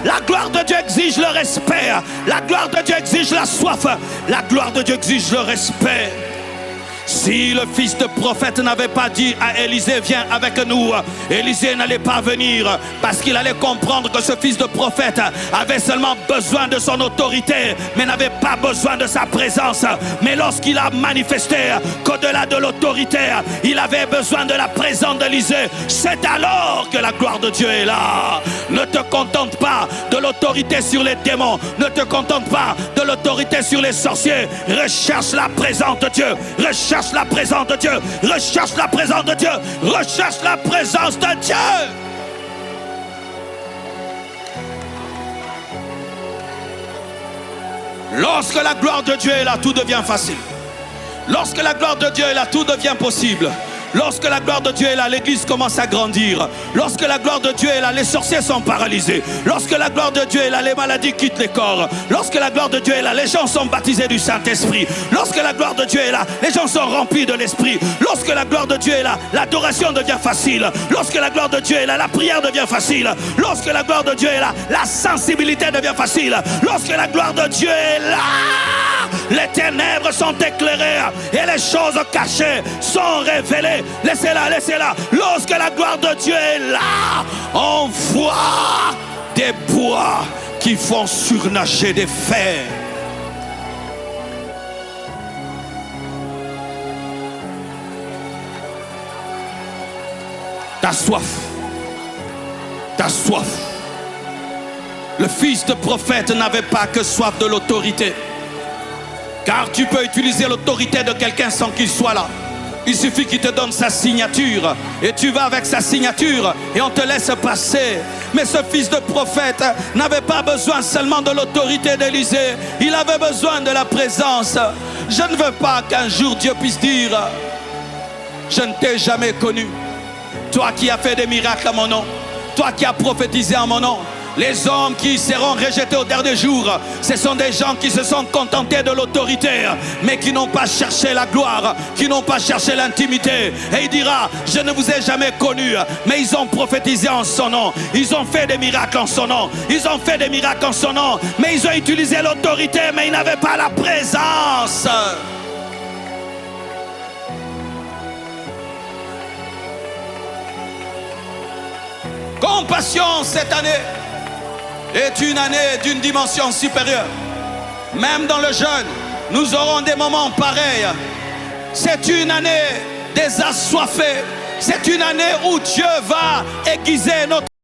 La gloire de Dieu exige le respect. La gloire de Dieu exige la soif. La gloire de Dieu exige le respect. Si le fils de prophète n'avait pas dit à Élisée, viens avec nous, Élisée n'allait pas venir, parce qu'il allait comprendre que ce fils de prophète avait seulement besoin de son autorité, mais n'avait pas besoin de sa présence. Mais lorsqu'il a manifesté qu'au-delà de l'autorité, il avait besoin de la présence d'Élisée, c'est alors que la gloire de Dieu est là. Ne te contente pas de l'autorité sur les démons, ne te contente pas de l'autorité sur les sorciers. Recherche la présence de Dieu, recherche la présence de Dieu, recherche la présence de Dieu, recherche la présence de Dieu. Lorsque la gloire de Dieu est là, tout devient facile. Lorsque la gloire de Dieu est là, tout devient possible. Lorsque la gloire de Dieu est là, l'église commence à grandir. Lorsque la gloire de Dieu est là, les sorciers sont paralysés. Lorsque la gloire de Dieu est là, les maladies quittent les corps. Lorsque la gloire de Dieu est là, les gens sont baptisés du Saint-Esprit. Lorsque la gloire de Dieu est là, les gens sont remplis de l'Esprit. Lorsque la gloire de Dieu est là, l'adoration devient facile. Lorsque la gloire de Dieu est là, la prière devient facile. Lorsque la gloire de Dieu est là, la sensibilité devient facile. Lorsque la gloire de Dieu est là, les ténèbres sont éclairées et les choses cachées sont révélées. Laissez-la, laissez-la. Lorsque la gloire de Dieu est là, on voit des bois qui font surnager des fers. Ta soif, ta soif. Le fils de prophète n'avait pas que soif de l'autorité. Car tu peux utiliser l'autorité de quelqu'un sans qu'il soit là. Il suffit qu'il te donne sa signature et tu vas avec sa signature et on te laisse passer. Mais ce fils de prophète n'avait pas besoin seulement de l'autorité d'Élisée. Il avait besoin de la présence. Je ne veux pas qu'un jour Dieu puisse dire: je ne t'ai jamais connu. Toi qui as fait des miracles à mon nom, toi qui as prophétisé en mon nom. Les hommes qui seront rejetés au dernier jour, ce sont des gens qui se sont contentés de l'autorité, mais qui n'ont pas cherché la gloire, qui n'ont pas cherché l'intimité. Et il dira: je ne vous ai jamais connu, mais ils ont prophétisé en son nom, ils ont fait des miracles en son nom, ils ont fait des miracles en son nom, mais ils ont utilisé l'autorité, mais ils n'avaient pas la présence. Compassion cette année est une année d'une dimension supérieure. Même dans le jeûne, nous aurons des moments pareils. C'est une année des assoiffés. C'est une année où Dieu va aiguiser notre